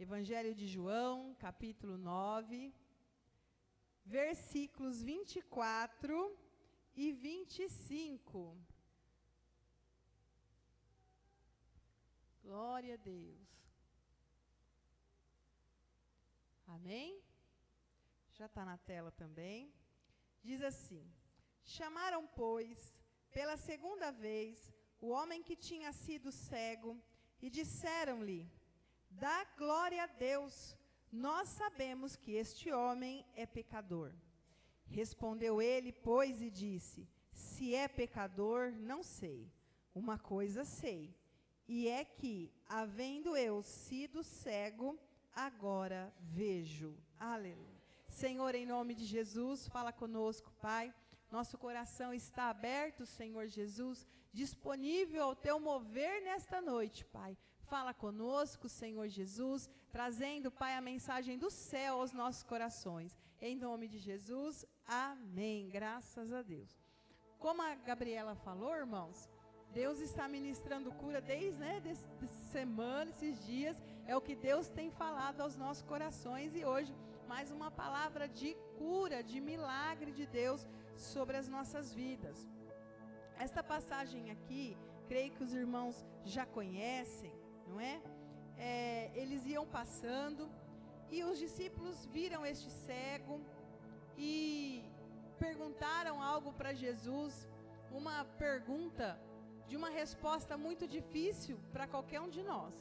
Evangelho de João, capítulo 9, versículos 24 e 25. Glória a Deus. Amém? Já está na tela também. Diz assim: chamaram, pois, pela segunda vez, o homem que tinha sido cego, e disseram-lhe: dá glória a Deus, nós sabemos que este homem é pecador. Respondeu ele, pois, e disse: se é pecador, não sei. Uma coisa sei, e é que, havendo eu sido cego, agora vejo. Aleluia. Senhor, em nome de Jesus, fala conosco, Pai. Nosso coração está aberto, Senhor Jesus, disponível ao teu mover nesta noite, Pai. Fala conosco, Senhor Jesus, trazendo, Pai, a mensagem do céu aos nossos corações. Em nome de Jesus, amém. Graças a Deus. Como a Gabriela falou, irmãos, Deus está ministrando cura desde dessa semana, esses dias. É o que Deus tem falado aos nossos corações. E hoje, mais uma palavra de cura, de milagre de Deus sobre as nossas vidas. Esta passagem aqui, creio que os irmãos já conhecem, não é? Eles iam passando e os discípulos viram este cego e perguntaram algo para Jesus, uma pergunta de uma resposta muito difícil para qualquer um de nós,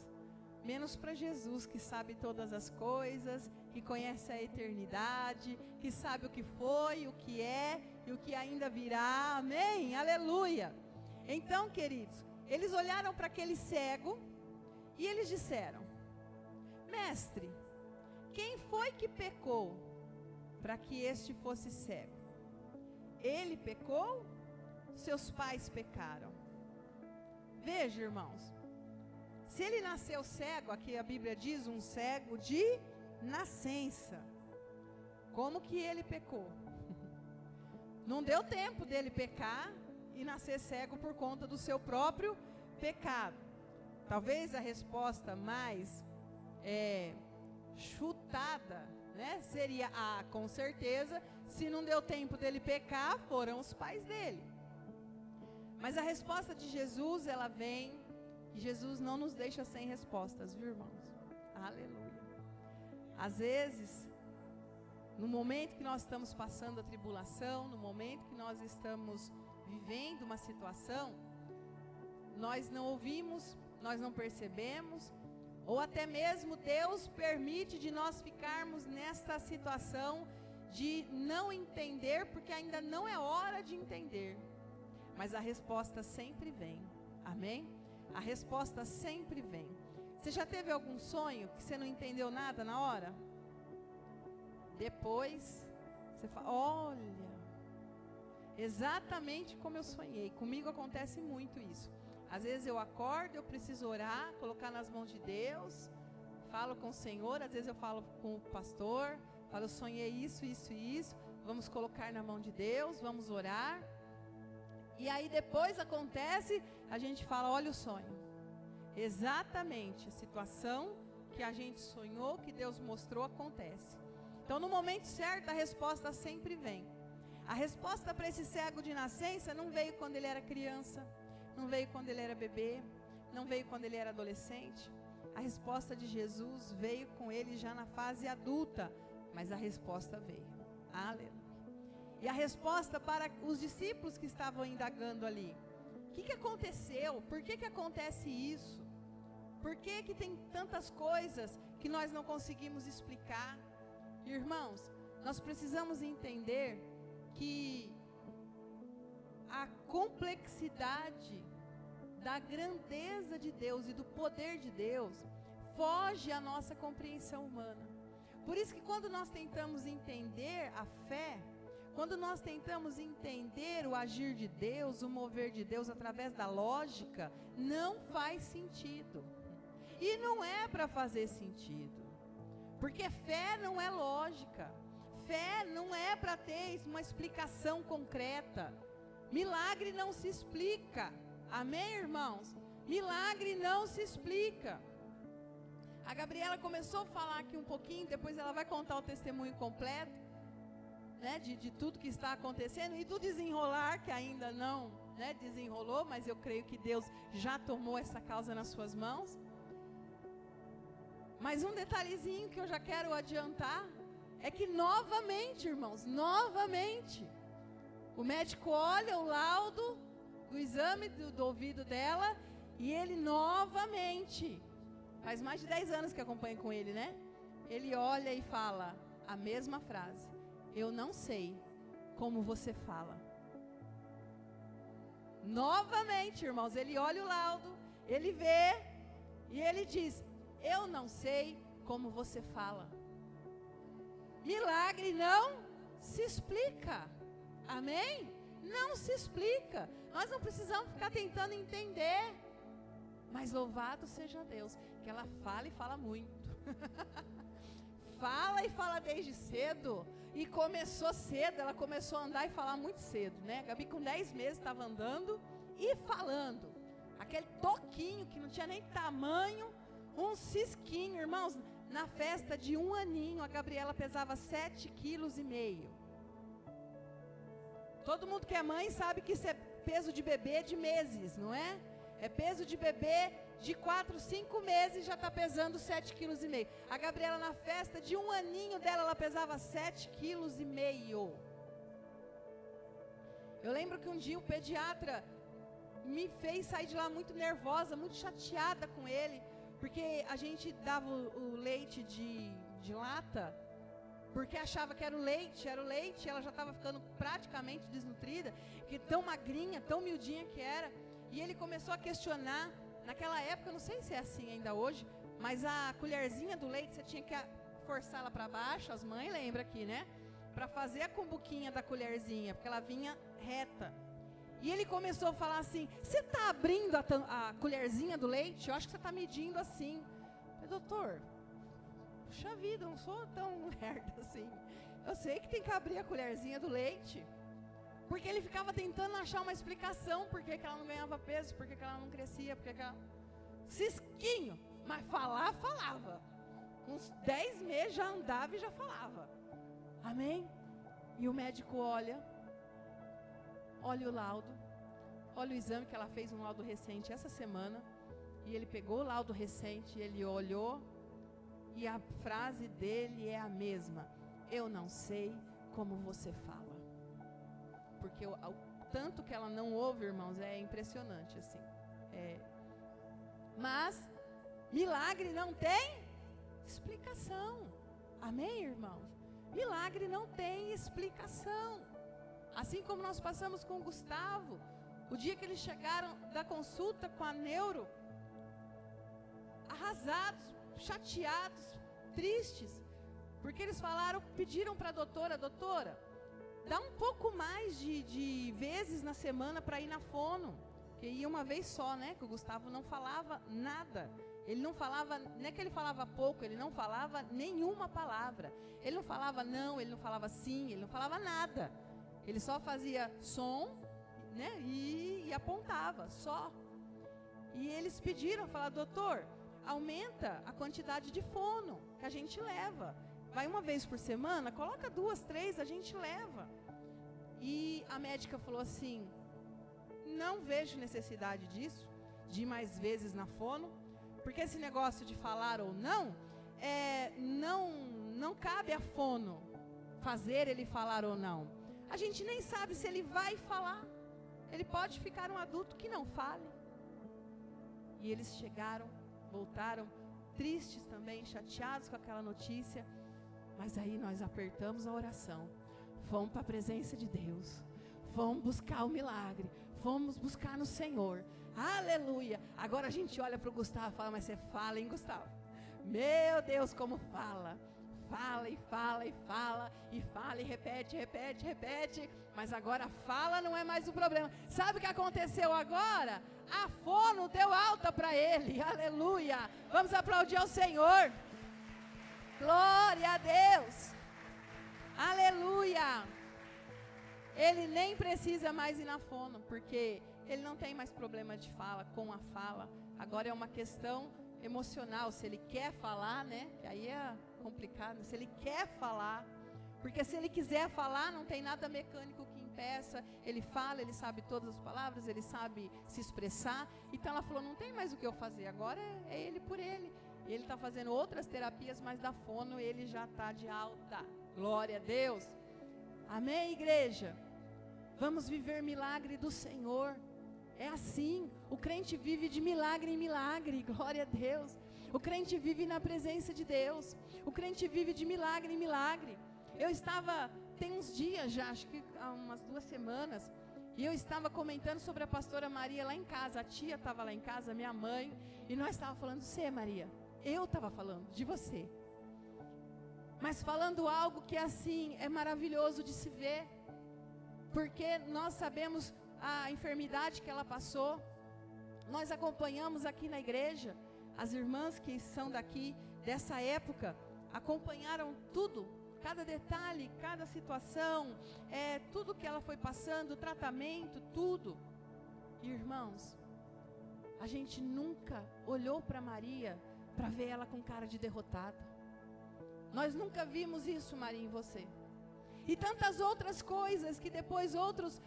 menos para Jesus, que sabe todas as coisas, que conhece a eternidade, que sabe o que foi, o que é e o que ainda virá. Amém? Aleluia! Então, queridos, eles olharam para aquele cego e eles disseram: mestre, quem foi que pecou para que este fosse cego? Ele pecou? Seus pais pecaram? Veja, irmãos, se ele nasceu cego, aqui a Bíblia diz um cego de nascença, como que ele pecou? Não deu tempo dele pecar e nascer cego por conta do seu próprio pecado. Talvez a resposta mais chutada, né, seria: com certeza, se não deu tempo dele pecar, foram os pais dele. Mas a resposta de Jesus, ela vem, e Jesus não nos deixa sem respostas, viu, irmãos? Aleluia. Às vezes, no momento que nós estamos passando a tribulação, no momento que nós estamos vivendo uma situação, nós não ouvimos, nós não percebemos, ou até mesmo Deus permite de nós ficarmos nessa situação de não entender, porque ainda não é hora de entender. Mas a resposta sempre vem. Amém? A resposta sempre vem. Você já teve algum sonho que você não entendeu nada na hora? Depois, você fala: olha, exatamente como eu sonhei. Comigo acontece muito isso. Às vezes eu acordo, eu preciso orar, colocar nas mãos de Deus, falo com o Senhor, às vezes eu falo com o pastor, falo: eu sonhei isso, isso e isso, vamos colocar na mão de Deus, vamos orar. E aí depois acontece, a gente fala: olha o sonho. Exatamente a situação que a gente sonhou, que Deus mostrou, acontece. Então, no momento certo, a resposta sempre vem. A resposta para esse cego de nascença não veio quando ele era criança, não veio quando ele era bebê, não veio quando ele era adolescente. A resposta de Jesus veio com ele já na fase adulta, mas a resposta veio. Aleluia. E a resposta para os discípulos que estavam indagando ali: o que aconteceu? Por que acontece isso? Por que tem tantas coisas que nós não conseguimos explicar? Irmãos, nós precisamos entender que a complexidade da grandeza de Deus e do poder de Deus foge à nossa compreensão humana. Por isso que quando nós tentamos entender a fé, quando nós tentamos entender o agir de Deus, o mover de Deus através da lógica, não faz sentido. E não é para fazer sentido. Porque fé não é lógica. Fé não é para ter uma explicação concreta. Milagre não se explica. Amém, irmãos? Milagre não se explica. A Gabriela começou a falar aqui um pouquinho, depois ela vai contar o testemunho completo, né, de tudo que está acontecendo e do desenrolar, que ainda não, né, desenrolou, mas eu creio que Deus já tomou essa causa nas suas mãos. Mas um detalhezinho que eu já quero adiantar é que novamente, irmãos, novamente, o médico olha o laudo do exame do ouvido dela e ele novamente, faz mais de 10 anos que acompanho com ele, né? Ele olha e fala a mesma frase: eu não sei como você fala. Novamente, irmãos, ele olha o laudo, ele vê e ele diz: eu não sei como você fala. Milagre não se explica. Amém? Não se explica. Nós não precisamos ficar tentando entender. Mas louvado seja Deus, que ela fala e fala muito. Fala e fala desde cedo. E começou cedo, ela começou a andar e falar muito cedo, né? A Gabi com 10 meses estava andando e falando. Aquele toquinho que não tinha nem tamanho, um cisquinho, irmãos. Na festa de 1 aninho, a Gabriela pesava 7,5 quilos. Todo mundo que é mãe sabe que isso é peso de bebê de meses, não é? É peso de bebê de 4, 5 meses, já está pesando 7,5 quilos. A Gabriela na festa de 1 aninho dela, ela pesava 7,5 quilos. Eu lembro que um dia o pediatra me fez sair de lá muito nervosa, muito chateada com ele, porque a gente dava o leite de lata, porque achava que era o leite, ela já estava ficando praticamente desnutrida, que tão magrinha, tão miudinha que era, e ele começou a questionar. Naquela época, não sei se é assim ainda hoje, mas a colherzinha do leite, você tinha que forçar ela para baixo, as mães lembram aqui, né? Para fazer a cumbuquinha da colherzinha, porque ela vinha reta. E ele começou a falar assim: você está abrindo a colherzinha do leite? Eu acho que você está medindo assim. Eu falei: doutor, puxa vida, eu não sou tão lerda assim. Eu sei que tem que abrir a colherzinha do leite. Porque ele ficava tentando achar uma explicação por que ela não ganhava peso, por que ela não crescia, por que ela... Cisquinho, mas falar, falava. Uns 10 meses já andava e já falava. Amém? E o médico olha o laudo, olha o exame que ela fez, um laudo recente essa semana, e ele pegou o laudo recente, ele olhou, e a frase dele é a mesma: eu não sei como você fala. Porque o tanto que ela não ouve, irmãos, é impressionante, assim. Mas milagre não tem explicação. Amém, irmãos? Milagre não tem explicação. Assim como nós passamos com o Gustavo, o dia que eles chegaram da consulta com a neuro, arrasados, chateados, tristes, porque eles pediram para a doutora, dá um pouco mais de vezes na semana para ir na fono, que ia uma vez só, né? Que o Gustavo não falava nada. Ele não falava, não é que ele falava pouco, ele não falava nenhuma palavra. Ele não falava não, ele não falava sim, ele não falava nada. Ele só fazia som, né? E apontava, só. E eles pediram, falaram: doutor, aumenta a quantidade de fono que a gente leva. Vai uma vez por semana, coloca 2, 3, a gente leva. E a médica falou assim: não vejo necessidade disso, de ir mais vezes na fono, porque esse negócio de falar ou não, não cabe a fono fazer ele falar ou não. A gente nem sabe se ele vai falar. Ele pode ficar um adulto que não fale. E eles chegaram, voltaram, tristes também, chateados com aquela notícia. Mas aí nós apertamos a oração, fomos para a presença de Deus, fomos buscar o milagre, fomos buscar no Senhor. Aleluia! Agora a gente olha para o Gustavo e fala: mas você fala, hein, Gustavo? Meu Deus, como fala! Fala e fala e fala e fala e repete, repete, repete. Mas agora fala não é mais o problema. Sabe o que aconteceu agora? A fono deu alta para ele. Aleluia! Vamos aplaudir ao Senhor. Glória a Deus. Aleluia. Ele nem precisa mais ir na fono, porque ele não tem mais problema de fala, com a fala. Agora é uma questão emocional, se ele quer falar, né? Que aí é complicado, se ele quer falar, porque se ele quiser falar, não tem nada mecânico que impeça, ele fala, ele sabe todas as palavras, ele sabe se expressar. Então ela falou, não tem mais o que eu fazer, agora é ele por ele. Ele está fazendo outras terapias, mas da fono ele já está de alta. Glória a Deus. Amém, igreja? Vamos viver milagre do Senhor. É assim, o crente vive de milagre em milagre, glória a Deus. O crente vive na presença de Deus. O crente vive de milagre em milagre. Eu estava, tem uns dias já, acho que há umas 2 semanas, e eu estava comentando sobre a pastora Maria lá em casa. A tia estava lá em casa, minha mãe, e nós estávamos falando de você, Maria. Eu estava falando de você. Mas falando algo que assim, é maravilhoso de se ver. Porque nós sabemos a enfermidade que ela passou. Nós acompanhamos aqui na igreja. As irmãs que são daqui, dessa época, acompanharam tudo. Cada detalhe, cada situação, tudo que ela foi passando, tratamento, tudo. Irmãos, a gente nunca olhou para Maria para ver ela com cara de derrotada. Nós nunca vimos isso, Maria, em você. E tantas outras coisas que depois outros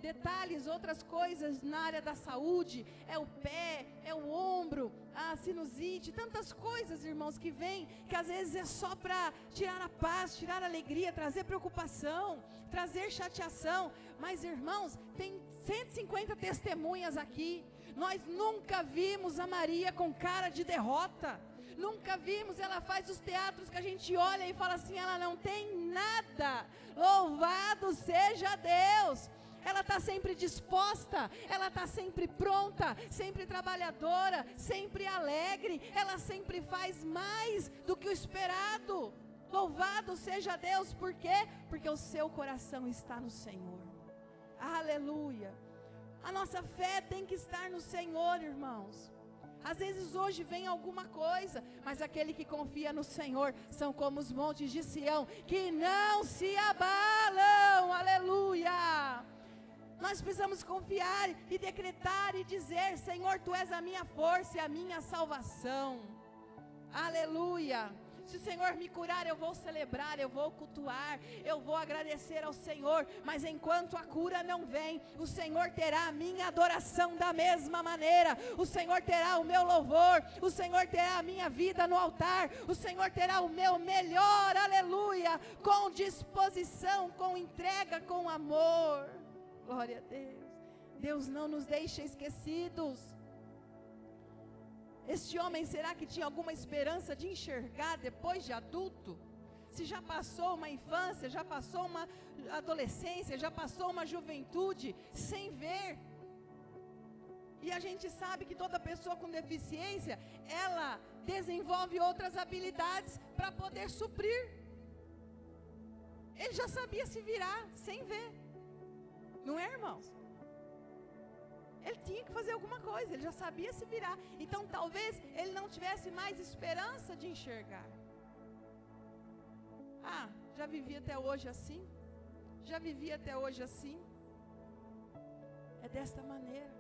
detalhes, outras coisas na área da saúde, é o pé, é o ombro, a sinusite, tantas coisas, irmãos, que vêm, que às vezes é só para tirar a paz, tirar a alegria, trazer preocupação, trazer chateação. Mas, irmãos, tem 150 testemunhas aqui. Nós nunca vimos a Maria com cara de derrota. Nunca vimos, ela faz os teatros que a gente olha e fala assim, ela não tem nada. Louvado seja Deus. Ela está sempre disposta, ela está sempre pronta, sempre trabalhadora, sempre alegre. Ela sempre faz mais do que o esperado. Louvado seja Deus, por quê? Porque o seu coração está no Senhor. Aleluia. A nossa fé tem que estar no Senhor, irmãos. Às vezes hoje vem alguma coisa, mas aquele que confia no Senhor são como os montes de Sião, que não se abalam. Aleluia. Nós precisamos confiar e decretar e dizer, Senhor, Tu és a minha força e a minha salvação. Aleluia. Se o Senhor me curar, eu vou celebrar, eu vou cultuar, eu vou agradecer ao Senhor. Mas enquanto a cura não vem, o Senhor terá a minha adoração da mesma maneira. O Senhor terá o meu louvor, o Senhor terá a minha vida no altar, o Senhor terá o meu melhor, aleluia, com disposição, com entrega, com amor. Glória a Deus. Deus não nos deixa esquecidos. Este homem, será que tinha alguma esperança de enxergar depois de adulto? Se já passou uma infância, já passou uma adolescência, já passou uma juventude sem ver. E a gente sabe que toda pessoa com deficiência, ela desenvolve outras habilidades para poder suprir. Ele já sabia se virar sem ver. Não é, irmãos? Ele tinha que fazer alguma coisa, ele já sabia se virar. Então talvez ele não tivesse mais esperança de enxergar. Ah, já vivi até hoje assim? Já vivi até hoje assim? É desta maneira.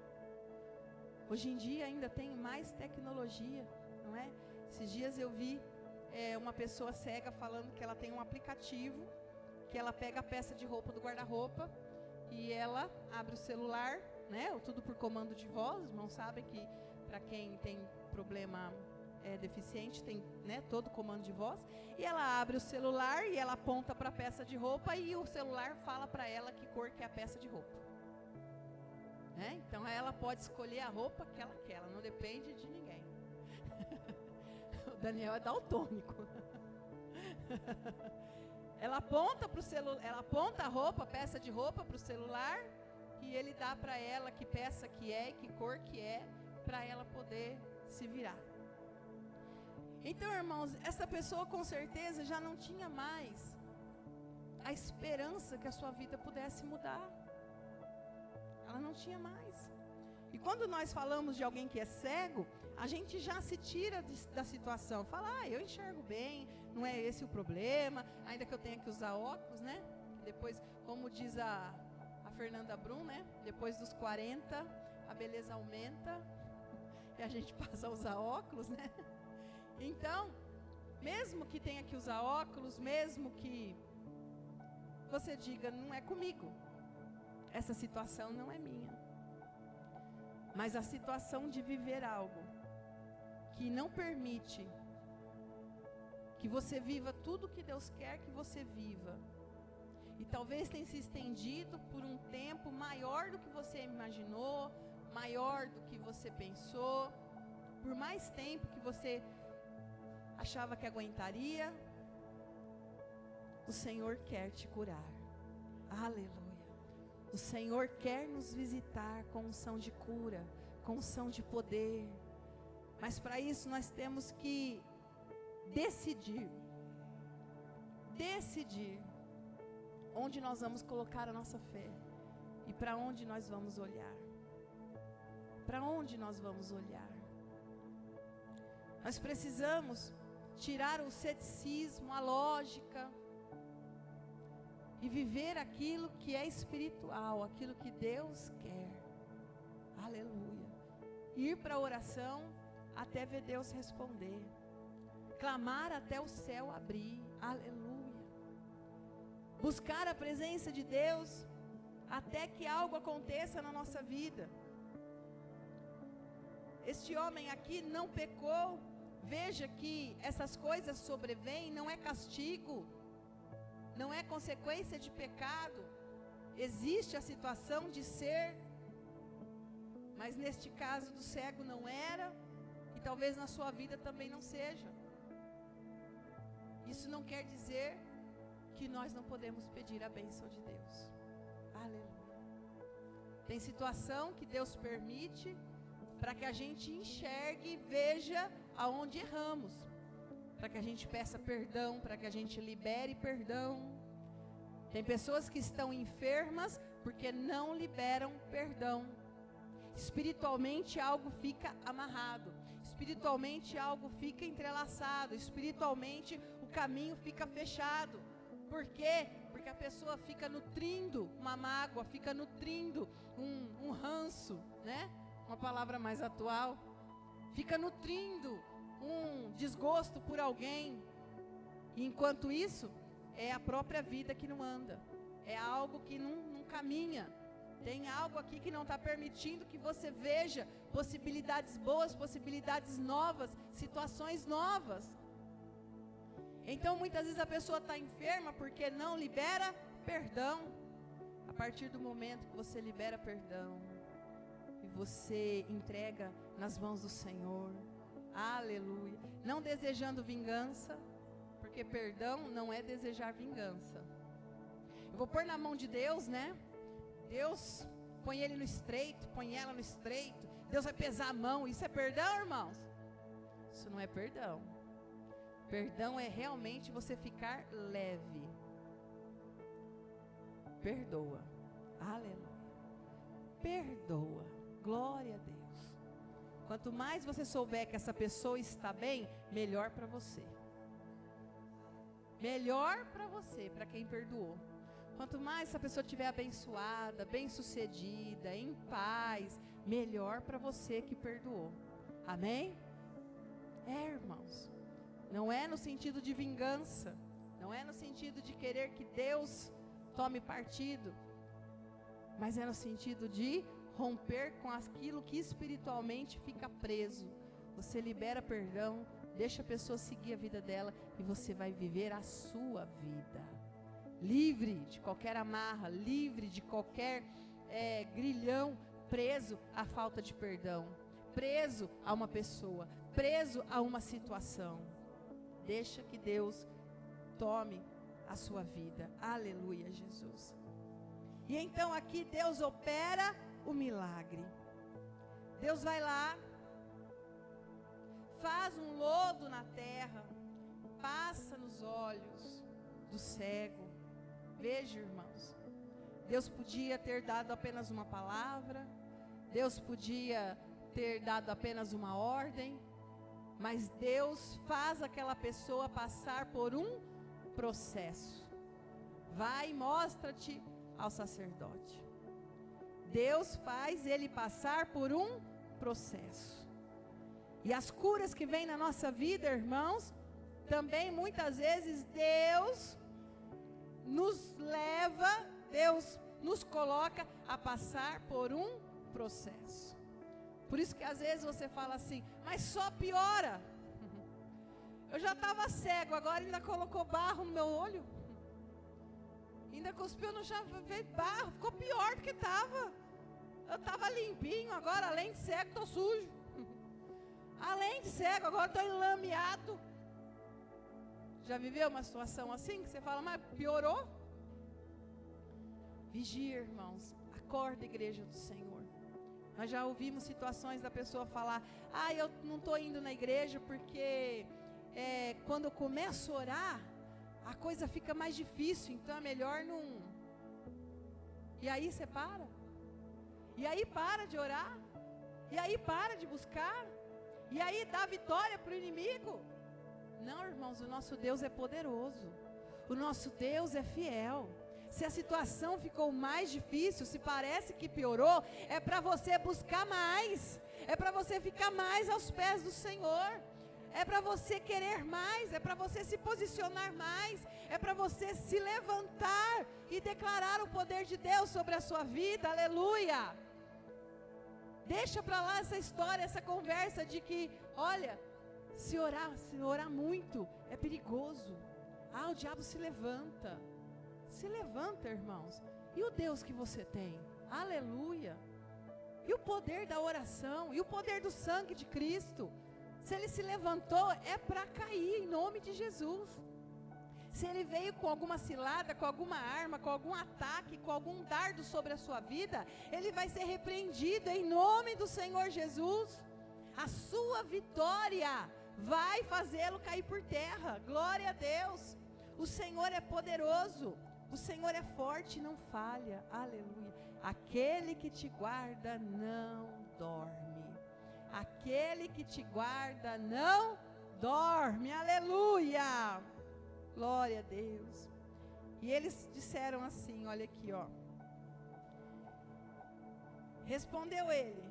Hoje em dia ainda tem mais tecnologia, não é? Esses dias eu vi uma pessoa cega falando que ela tem um aplicativo, que ela pega a peça de roupa do guarda-roupa e ela abre o celular, né? Tudo por comando de voz. Os irmãos sabem que para quem tem problema deficiente tem, né, todo comando de voz. E ela abre o celular e ela aponta para a peça de roupa e o celular fala para ela que cor que é a peça de roupa. Então ela pode escolher a roupa que ela quer, ela não depende de ninguém. O Daniel é daltônico. Ela aponta para o celular, ela aponta a roupa, a peça de roupa para o celular e ele dá para ela que peça que é e que cor que é, para ela poder se virar. Então, irmãos, essa pessoa com certeza já não tinha mais a esperança que a sua vida pudesse mudar. Ela não tinha mais. E quando nós falamos de alguém que é cego, a gente já se tira da situação. Fala, eu enxergo bem, não é esse o problema, ainda que eu tenha que usar óculos, né? Depois, como diz a Fernanda Brum, né? Depois dos 40, a beleza aumenta. e a gente passa a usar óculos, né? Então, mesmo que tenha que usar óculos, mesmo que você diga, não é comigo, essa situação não é minha, mas a situação de viver algo que não permite que você viva tudo que Deus quer que você viva, e talvez tenha se estendido por um tempo maior do que você imaginou, maior do que você pensou, por mais tempo que você achava que aguentaria, o Senhor quer te curar. Aleluia. O Senhor quer nos visitar com unção de cura, com unção de poder. Mas para isso nós temos que decidir onde nós vamos colocar a nossa fé e para onde nós vamos olhar. Para onde nós vamos olhar? Nós precisamos tirar o ceticismo, a lógica, e viver aquilo que é espiritual, aquilo que Deus quer. Aleluia. Ir para a oração até ver Deus responder. Clamar até o céu abrir. Aleluia. Buscar a presença de Deus até que algo aconteça na nossa vida. Este homem aqui não pecou. Veja que essas coisas sobrevêm, não é castigo, não é consequência de pecado. Existe a situação de ser, mas neste caso do cego não era, e talvez na sua vida também não seja. Isso não quer dizer que nós não podemos pedir a bênção de Deus. Aleluia. Tem situação que Deus permite para que a gente enxergue e veja aonde erramos, para que a gente peça perdão, para que a gente libere perdão. Tem pessoas que estão enfermas porque não liberam perdão. Espiritualmente algo fica amarrado, espiritualmente algo fica entrelaçado, espiritualmente o caminho fica fechado. Por quê? Porque a pessoa fica nutrindo uma mágoa, fica nutrindo um ranço, né? Uma palavra mais atual. Fica nutrindo um desgosto por alguém. E enquanto isso, é a própria vida que não anda. É algo que não caminha. Tem algo aqui que não está permitindo que você veja possibilidades boas, possibilidades novas, situações novas. Então muitas vezes a pessoa está enferma porque não libera perdão. A partir do momento que você libera perdão e você entrega nas mãos do Senhor, aleluia, não desejando vingança, porque perdão não é desejar vingança. Eu vou pôr na mão de Deus, né? Deus põe ele no estreito, põe ela no estreito, Deus vai pesar a mão. Isso é perdão, irmãos? Isso não é perdão. Perdão é realmente você ficar leve. Perdoa. Aleluia. Perdoa. Glória a Deus. Quanto mais você souber que essa pessoa está bem, melhor para você. Melhor para você, para quem perdoou. Quanto mais essa pessoa estiver abençoada, bem-sucedida, em paz, melhor para você que perdoou. Amém? Irmãos. Não é no sentido de vingança, não é no sentido de querer que Deus tome partido, mas é no sentido de romper com aquilo que espiritualmente fica preso. Você libera perdão, deixa a pessoa seguir a vida dela e você vai viver a sua vida. Livre de qualquer amarra, livre de qualquer grilhão, preso à falta de perdão, preso a uma pessoa, preso a uma situação. Deixa que Deus tome a sua vida. Aleluia, Jesus. E então aqui Deus opera o milagre. Deus vai lá, faz um lodo na terra, passa nos olhos do cego. Veja, irmãos, Deus podia ter dado apenas uma palavra, Deus podia ter dado apenas uma ordem, mas Deus faz aquela pessoa passar por um processo. Vai e mostra-te ao sacerdote. Deus faz ele passar por um processo. E as curas que vêm na nossa vida, irmãos, também muitas vezes Deus nos leva, Deus nos coloca a passar por um processo. Por isso que às vezes você fala assim, mas só piora. Eu já estava cego, agora ainda colocou barro no meu olho. Ainda cuspiu no chão, veio barro, ficou pior do que estava. Eu estava limpinho, agora além de cego estou sujo. Além de cego, agora estou enlameado. Já viveu uma situação assim que você fala, mas piorou? Vigia, irmãos, acorda, igreja do Senhor. Nós já ouvimos situações da pessoa falar, eu não estou indo na igreja porque quando eu começo a orar, a coisa fica mais difícil, então é melhor não. E aí você para. E aí para de orar. E aí para de buscar. E aí dá vitória para o inimigo. Não, irmãos, o nosso Deus é poderoso. O nosso Deus é fiel. Se a situação ficou mais difícil, se parece que piorou, é para você buscar mais. É para você ficar mais aos pés do Senhor. É para você querer mais, é para você se posicionar mais, é para você se levantar e declarar o poder de Deus sobre a sua vida, aleluia. Deixa para lá essa história, essa conversa de que, olha, se orar muito, é perigoso. O diabo se levanta. Se levanta, irmãos. E o Deus que você tem? Aleluia. E o poder da oração, e o poder do sangue de Cristo. Se ele se levantou, é para cair em nome de Jesus. Se ele veio com alguma cilada, com alguma arma, com algum ataque, com algum dardo sobre a sua vida, ele vai ser repreendido em nome do Senhor Jesus. A sua vitória vai fazê-lo cair por terra. Glória a Deus. O Senhor é poderoso. O Senhor é forte e não falha. Aleluia. Aquele que te guarda não dorme. Aquele que te guarda não dorme. Aleluia. Glória a Deus. E eles disseram assim, olha aqui, ó. Respondeu ele.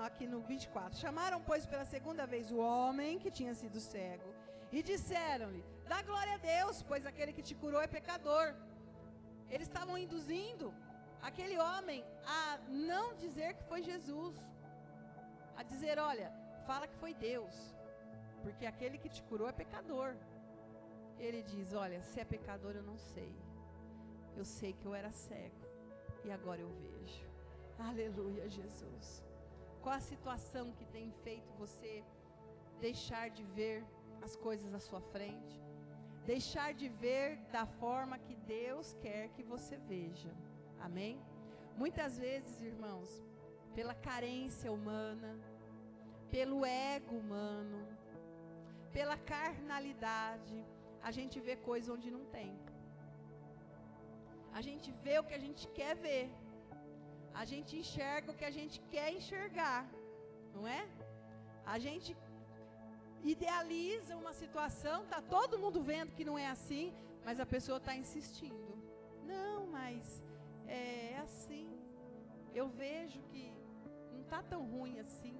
Aqui no 24. Chamaram, pois, pela segunda vez o homem que tinha sido cego. E disseram-lhe, dá glória a Deus, pois aquele que te curou é pecador. Eles estavam induzindo aquele homem a não dizer que foi Jesus. A dizer, olha, fala que foi Deus. Porque aquele que te curou é pecador. Ele diz, olha, se é pecador eu não sei. Eu sei que eu era cego. E agora eu vejo. Aleluia, Jesus. Qual a situação que tem feito você deixar de ver as coisas à sua frente? Deixar de ver da forma que Deus quer que você veja. Amém? Muitas vezes, irmãos, pela carência humana, pelo ego humano, pela carnalidade, a gente vê coisa onde não tem. A gente vê o que a gente quer ver. A gente enxerga o que a gente quer enxergar, não é? A gente idealiza uma situação, está todo mundo vendo que não é assim, mas a pessoa está insistindo. Não, mas é assim. Eu vejo que não está tão ruim assim.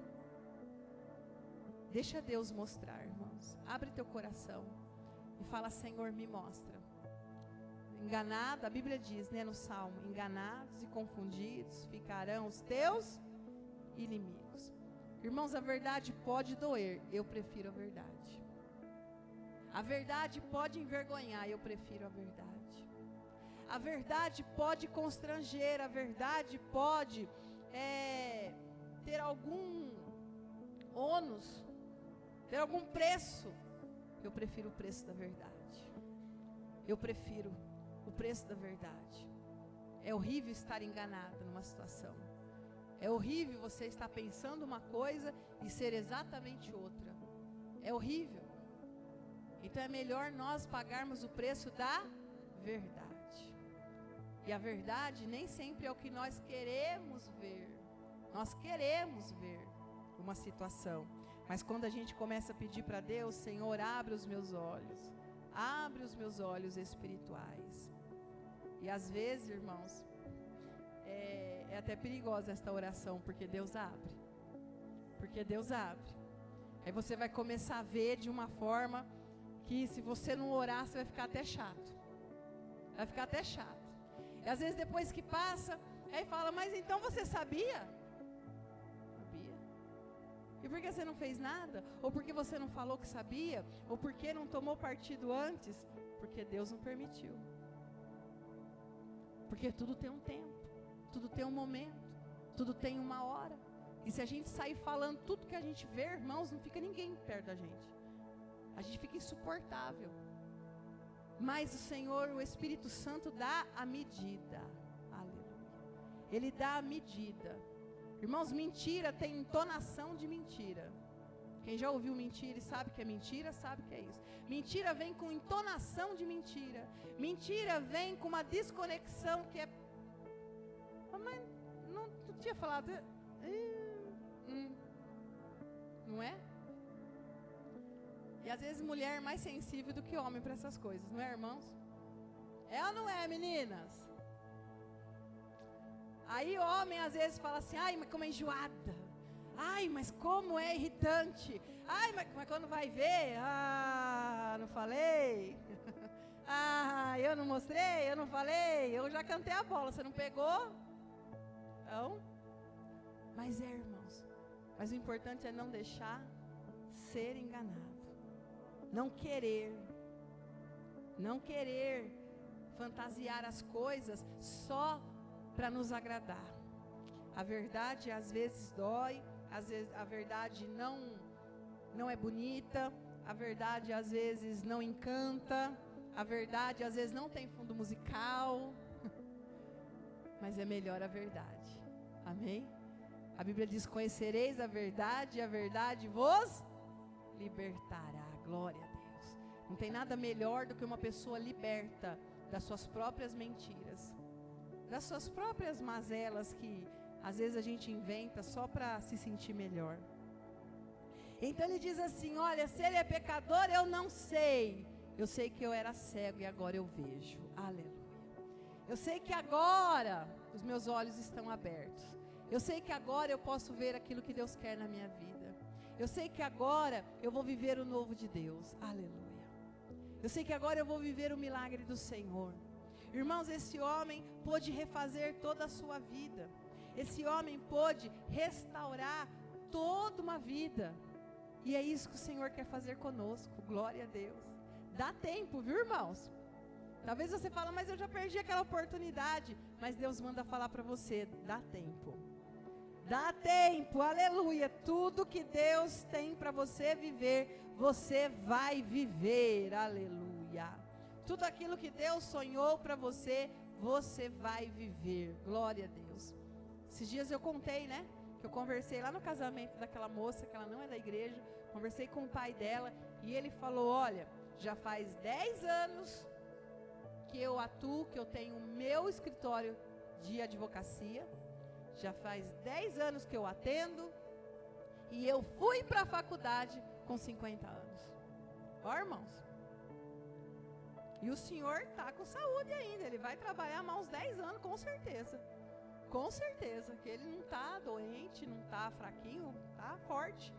Deixa Deus mostrar, irmãos. Abre teu coração e fala, Senhor, me mostra. Enganado, a Bíblia diz, né, no Salmo, enganados e confundidos ficarão os teus inimigos. Irmãos, a verdade pode doer, eu prefiro a verdade. A verdade pode envergonhar, eu prefiro a verdade. A verdade pode constranger, a verdade pode ter algum ônus, ter algum preço. Eu prefiro o preço da verdade. Eu prefiro o preço da verdade. É horrível estar enganado numa situação. É horrível você estar pensando uma coisa e ser exatamente outra. É horrível. Então é melhor nós pagarmos o preço da verdade. E a verdade nem sempre é o que nós queremos ver. Nós queremos ver uma situação. Mas quando a gente começa a pedir para Deus, Senhor, abre os meus olhos. Abre os meus olhos espirituais. E às vezes, irmãos, É até perigosa esta oração, porque Deus abre. Porque Deus abre. Aí você vai começar a ver de uma forma que, se você não orar, você vai ficar até chato. Vai ficar até chato. E às vezes depois que passa, aí fala, mas então você sabia? Sabia. E por que você não fez nada? Ou porque você não falou que sabia? Ou porque não tomou partido antes? Porque Deus não permitiu. Porque tudo tem um tempo, tudo tem um momento, tudo tem uma hora. E se a gente sair falando tudo que a gente vê, irmãos, não fica ninguém perto da gente. A gente fica insuportável. Mas o Senhor, o Espírito Santo dá a medida. Aleluia. Ele dá a medida. Irmãos, mentira tem entonação de mentira. Quem já ouviu mentira e sabe que é mentira, sabe que é isso. Mentira vem com entonação de mentira. Mentira vem com uma desconexão que é... Mas não tu tinha falado... Não é? E às vezes mulher é mais sensível do que homem para essas coisas, não é, irmãos? É ou não é, meninas? Aí homem às vezes fala assim, ai, mas como é enjoada. Ai, mas como é irritante. Ai, mas quando vai ver, não falei. Eu não mostrei, eu não falei. Eu já cantei a bola, você não pegou? Então, mas irmãos, mas o importante é não deixar ser enganado. Não querer fantasiar as coisas só para nos agradar. A verdade às vezes dói, às vezes a verdade não é bonita, a verdade às vezes não encanta, a verdade às vezes não tem fundo musical, mas é melhor a verdade. Amém? A Bíblia diz, conhecereis a verdade e a verdade vos libertará. Glória a Deus. Não tem nada melhor do que uma pessoa liberta das suas próprias mentiras, das suas próprias mazelas que às vezes a gente inventa só para se sentir melhor. Então ele diz assim, olha, se ele é pecador, eu não sei. Eu sei que eu era cego e agora eu vejo. Aleluia. Eu sei que agora os meus olhos estão abertos. Eu sei que agora eu posso ver aquilo que Deus quer na minha vida. Eu sei que agora eu vou viver o novo de Deus. Aleluia. Eu sei que agora eu vou viver o milagre do Senhor. Irmãos, esse homem pôde refazer toda a sua vida. Esse homem pôde restaurar toda uma vida. E é isso que o Senhor quer fazer conosco. Glória a Deus. Dá tempo, viu, irmãos? Talvez você fale, mas eu já perdi aquela oportunidade. Mas Deus manda falar para você, dá tempo. Dá tempo, aleluia. Tudo que Deus tem para você viver, você vai viver, aleluia. Tudo aquilo que Deus sonhou para você, você vai viver, glória a Deus. Esses dias eu contei, né, que eu conversei lá no casamento daquela moça, que ela não é da igreja, conversei com o pai dela, e ele falou, olha, já faz 10 anos que eu atuo, que eu tenho o meu escritório de advocacia, já faz 10 anos que eu atendo, e eu fui para a faculdade com 50 anos. Ó, irmãos, e o senhor está com saúde ainda, ele vai trabalhar mais uns 10 anos, com certeza. Com certeza, que ele não está doente, não está fraquinho, está forte.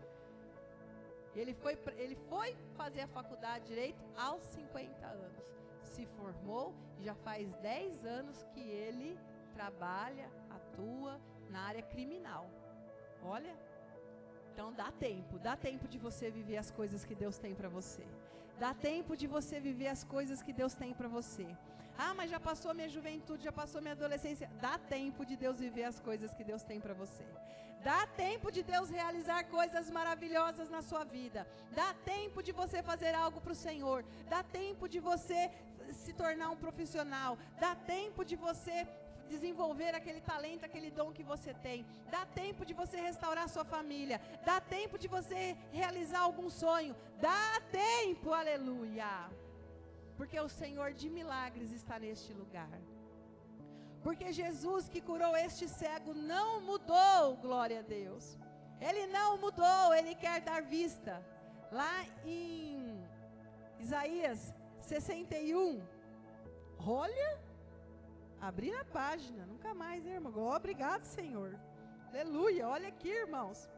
Ele foi fazer a faculdade de Direito aos 50 anos. Se formou e já faz 10 anos que ele trabalha, atua na área criminal. Olha, então dá tempo de você viver as coisas que Deus tem para você. Dá tempo de você viver as coisas que Deus tem para você. Mas já passou minha juventude, já passou minha adolescência. Dá tempo de Deus viver as coisas que Deus tem para você. Dá tempo de Deus realizar coisas maravilhosas na sua vida. Dá tempo de você fazer algo para o Senhor. Dá tempo de você se tornar um profissional. Dá tempo de você desenvolver aquele talento, aquele dom que você tem. Dá tempo de você restaurar sua família. Dá tempo de você realizar algum sonho. Dá tempo, aleluia. Porque o Senhor de milagres está neste lugar. Porque Jesus que curou este cego não mudou, glória a Deus. Ele não mudou, Ele quer dar vista. Lá em Isaías 61, olha, Abrir a página, nunca mais, hein, irmão? Obrigado, Senhor. Aleluia, olha aqui, irmãos.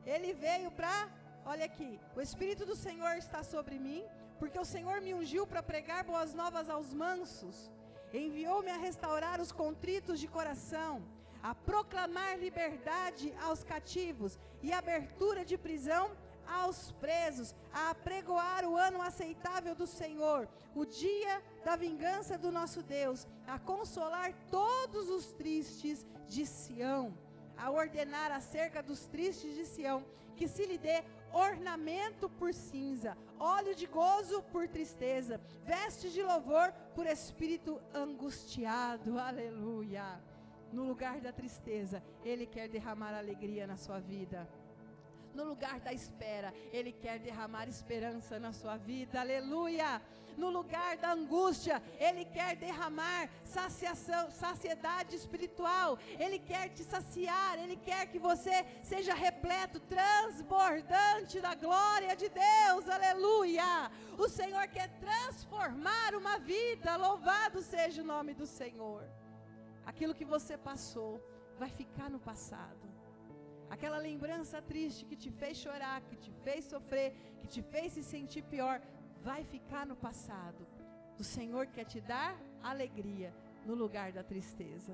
Ele veio para, olha aqui, o Espírito do Senhor está sobre mim, porque o Senhor me ungiu para pregar boas novas aos mansos. Enviou-me a restaurar os contritos de coração, a proclamar liberdade aos cativos e abertura de prisão aos presos, a apregoar o ano aceitável do Senhor, o dia da vingança do nosso Deus, a consolar todos os tristes de Sião, a ordenar acerca dos tristes de Sião, que se lhe dê ornamento por cinza, óleo de gozo por tristeza, vestes de louvor por espírito angustiado. Aleluia. No lugar da tristeza, Ele quer derramar alegria na sua vida. No lugar da espera, Ele quer derramar esperança na sua vida. Aleluia. No lugar da angústia, Ele quer derramar saciedade espiritual. Ele quer te saciar. Ele quer que você seja repleto, transbordante da glória de Deus. Aleluia. O Senhor quer transformar uma vida. Louvado seja o nome do Senhor. Aquilo que você passou vai ficar no passado. Aquela lembrança triste que te fez chorar, que te fez sofrer, que te fez se sentir pior, vai ficar no passado. O Senhor quer te dar alegria no lugar da tristeza.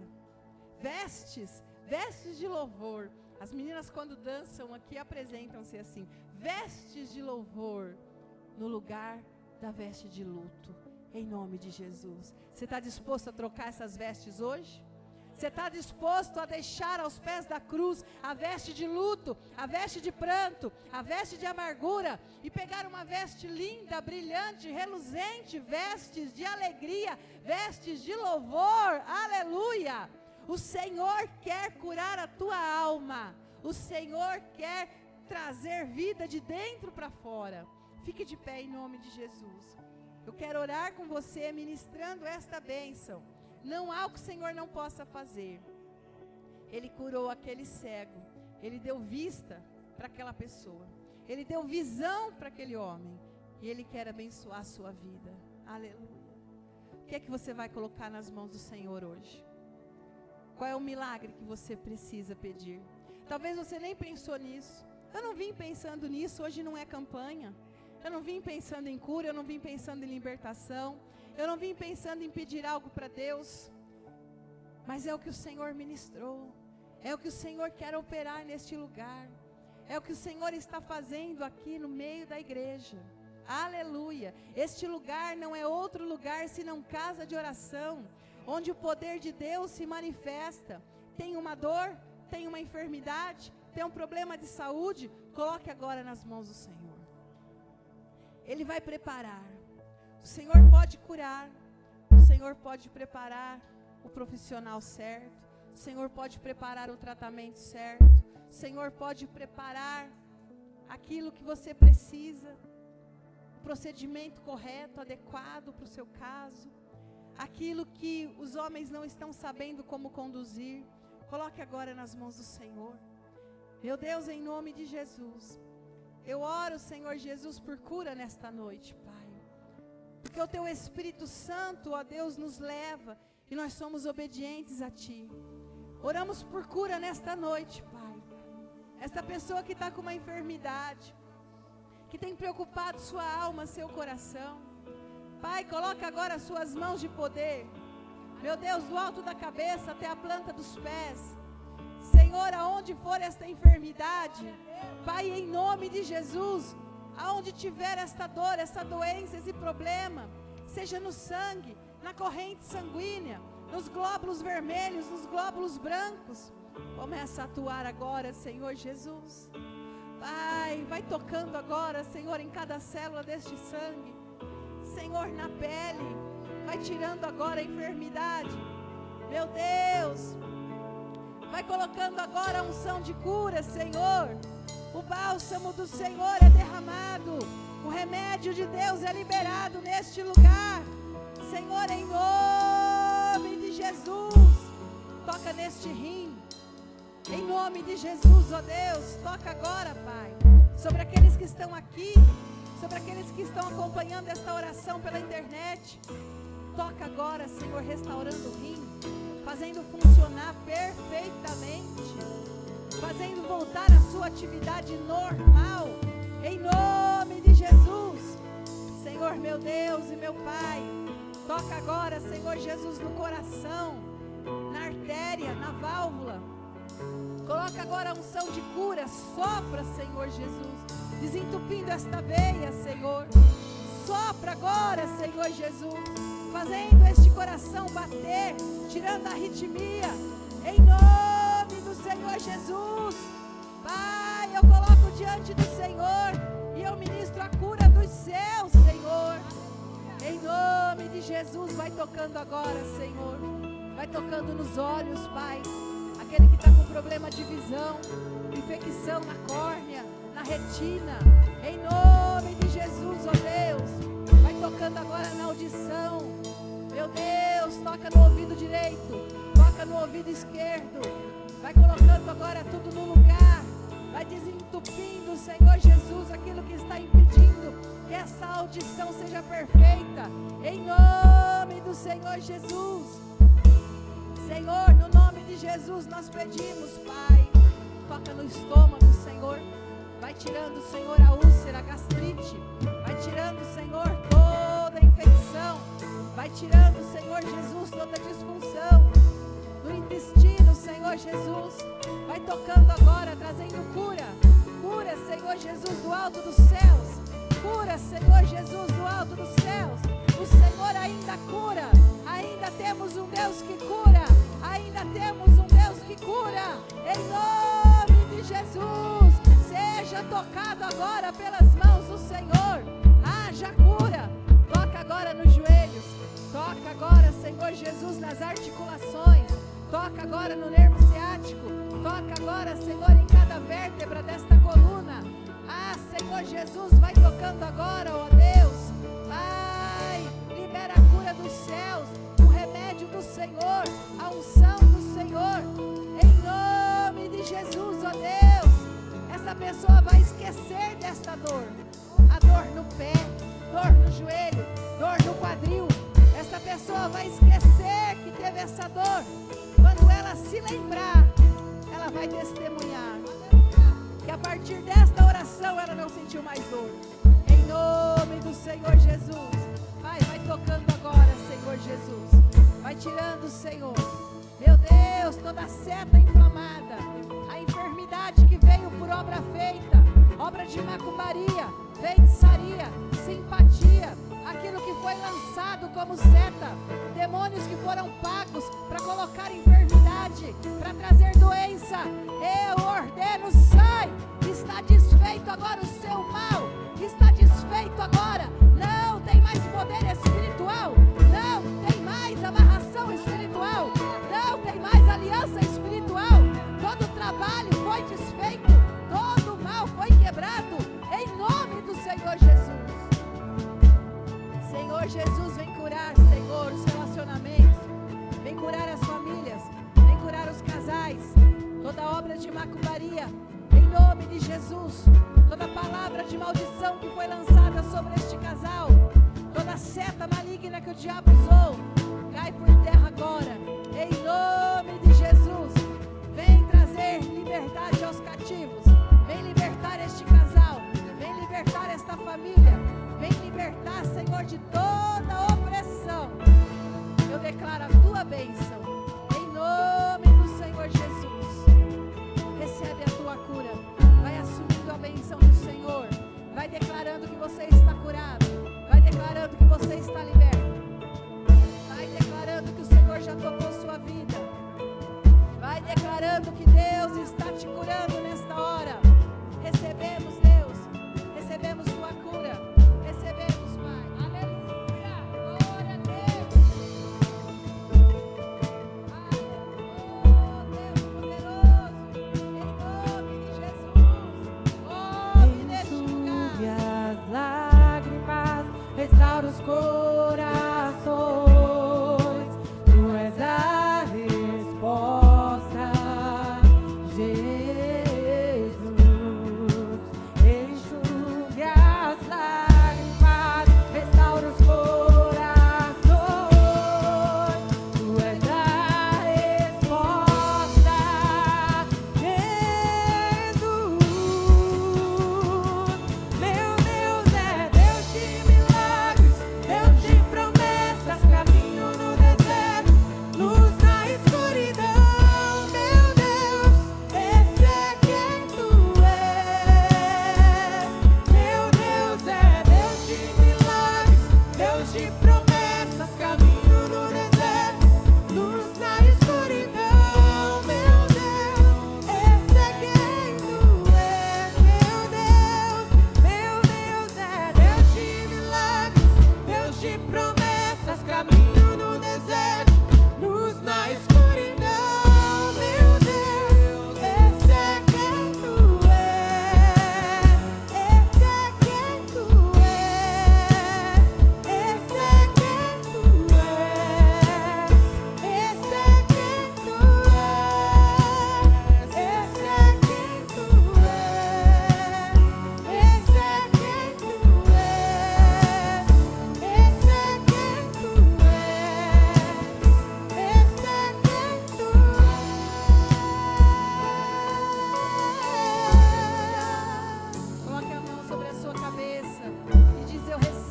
Vestes de louvor. As meninas, quando dançam aqui, apresentam-se assim: vestes de louvor no lugar da veste de luto, em nome de Jesus. Você está disposto a trocar essas vestes hoje? Você está disposto a deixar aos pés da cruz a veste de luto, a veste de pranto, a veste de amargura, e pegar uma veste linda, brilhante, reluzente, vestes de alegria, vestes de louvor? Aleluia! O Senhor quer curar a tua alma, o Senhor quer trazer vida de dentro para fora. Fique de pé em nome de Jesus. Eu quero orar com você, ministrando esta bênção. Não há o que o Senhor não possa fazer. Ele curou aquele cego, Ele deu vista para aquela pessoa, Ele deu visão para aquele homem, e Ele quer abençoar a sua vida. Aleluia. O que é que você vai colocar nas mãos do Senhor hoje? Qual é o milagre que você precisa pedir? Talvez você nem pensou nisso. Eu não vim pensando nisso, hoje não é campanha. Eu não vim pensando em cura, eu não vim pensando em libertação, eu não vim pensando em pedir algo para Deus, mas é o que o Senhor ministrou, é o que o Senhor quer operar neste lugar, é o que o Senhor está fazendo aqui no meio da igreja. Aleluia. Este lugar não é outro lugar senão casa de oração, onde o poder de Deus se manifesta. Tem uma dor, tem uma enfermidade, tem um problema de saúde, coloque agora nas mãos do Senhor. Ele vai preparar. O Senhor pode curar, o Senhor pode preparar o profissional certo, o Senhor pode preparar o tratamento certo, o Senhor pode preparar aquilo que você precisa, o procedimento correto, adequado para o seu caso, aquilo que os homens não estão sabendo como conduzir. Coloque agora nas mãos do Senhor. Meu Deus, em nome de Jesus, eu oro, Senhor Jesus, por cura nesta noite, Pai. Porque o Teu Espírito Santo, ó Deus, nos leva e nós somos obedientes a Ti. Oramos por cura nesta noite, Pai. Esta pessoa que está com uma enfermidade, que tem preocupado sua alma, seu coração. Pai, coloca agora as suas mãos de poder. Meu Deus, do alto da cabeça até a planta dos pés. Senhor, aonde for esta enfermidade, Pai, em nome de Jesus, aonde tiver esta dor, essa doença, esse problema, seja no sangue, na corrente sanguínea, nos glóbulos vermelhos, nos glóbulos brancos, começa a atuar agora, Senhor Jesus. Pai, vai tocando agora, Senhor, em cada célula deste sangue, Senhor, na pele, vai tirando agora a enfermidade, meu Deus, vai colocando agora a unção de cura, Senhor. O bálsamo do Senhor é derramado, o remédio de Deus é liberado neste lugar, Senhor, em nome de Jesus. Toca neste rim, em nome de Jesus, ó Deus. Toca agora, Pai, sobre aqueles que estão aqui, sobre aqueles que estão acompanhando esta oração pela internet. Toca agora, Senhor, restaurando o rim, fazendo funcionar perfeitamente, fazendo voltar a sua atividade normal, em nome de Jesus. Senhor, meu Deus e meu Pai, toca agora, Senhor Jesus, no coração, na artéria, na válvula. Coloca agora a unção de cura, sopra, Senhor Jesus, desentupindo esta veia, Senhor. Sopra agora, Senhor Jesus, fazendo este coração bater, tirando a arritmia, em nome do Senhor Jesus. Pai, eu coloco diante do Senhor e eu ministro a cura dos céus, Senhor. Em nome de Jesus, vai tocando agora, Senhor. Vai tocando nos olhos, Pai. Aquele que está com problema de visão, infecção na córnea, na retina. Em nome de Jesus, ó Deus. Vai tocando agora na audição. Meu Deus, toca no ouvido direito, toca no ouvido esquerdo. Vai colocando agora tudo no lugar. Vai desentupindo, Senhor Jesus, aquilo que está impedindo que essa audição seja perfeita. Em nome do Senhor Jesus. Senhor, no nome de Jesus nós pedimos, Pai. Toca no estômago, Senhor. Vai tirando, Senhor, a úlcera, a gastrite. Vai tirando, Senhor, toda a infecção. Vai tirando, Senhor Jesus, toda a disfunção do intestino, Senhor Jesus. Vai tocando agora, trazendo cura. Cura, Senhor Jesus, do alto dos céus. Cura, Senhor Jesus, do alto dos céus. O Senhor ainda cura. Ainda temos um Deus que cura. Ainda temos um Deus que cura. Em nome de Jesus, seja tocado agora pelas mãos do Senhor. Haja cura. Toca agora nos joelhos. Toca agora, Senhor Jesus, nas articulações. Toca agora no nervo ciático. Toca agora, Senhor, em cada vértebra desta coluna. Ah, Senhor Jesus, vai tocando agora, ó Deus. Pai, libera a cura dos céus, o remédio do Senhor, a unção do Senhor. Em nome de Jesus, ó Deus. Essa pessoa vai esquecer desta dor. A dor no pé, dor no joelho, dor no quadril. Essa pessoa vai esquecer que teve essa dor. Quando ela se lembrar, ela vai testemunhar que a partir desta oração ela não sentiu mais dor. Em nome do Senhor Jesus. Pai, vai tocando agora, Senhor Jesus. Vai tirando, Senhor. Meu Deus, toda seta inflamada, a enfermidade que veio por obra feita, obra de macumbaria, feitiçaria, simpatia, aquilo que foi lançado como seta, demônios que foram pagos para colocar enfermidade, para trazer doença. Eu ordeno, sai, está desfeito agora o seu mal, está desfeito agora, não tem mais poder espiritual, não tem mais amarração espiritual, não tem mais aliança espiritual, todo o trabalho foi desfeito, todo o mal foi quebrado, em nome do Senhor Jesus. Senhor Jesus, vem curar, Senhor, os relacionamentos, vem curar as famílias, vem curar os casais, toda obra de macumbaria, em nome de Jesus, toda palavra de maldição que foi lançada sobre este casal, toda seta maligna que o diabo usou, cai por terra agora, em nome de Jesus. Vem trazer liberdade aos cativos, vem libertar este casal, vem libertar esta família, vem libertar, Senhor, de toda opressão. Eu declaro a tua bênção, em nome do Senhor Jesus. Recebe a tua cura, vai assumindo a bênção do Senhor, vai declarando que você está curado, vai declarando que você está liberto, vai declarando que o Senhor já tocou sua vida, vai declarando que Deus está te curando nesta hora. Recebemos, Deus, recebemos tua cura, recebemos, Pai, aleluia, glória a Deus, oh Deus poderoso, em nome de Jesus, ouve neste lugar, as lágrimas, restaura os corações, tu és a resposta, Jesus. Enxugue as lágrimas, restaura os corações.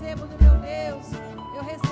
recebo do meu Deus, eu recebo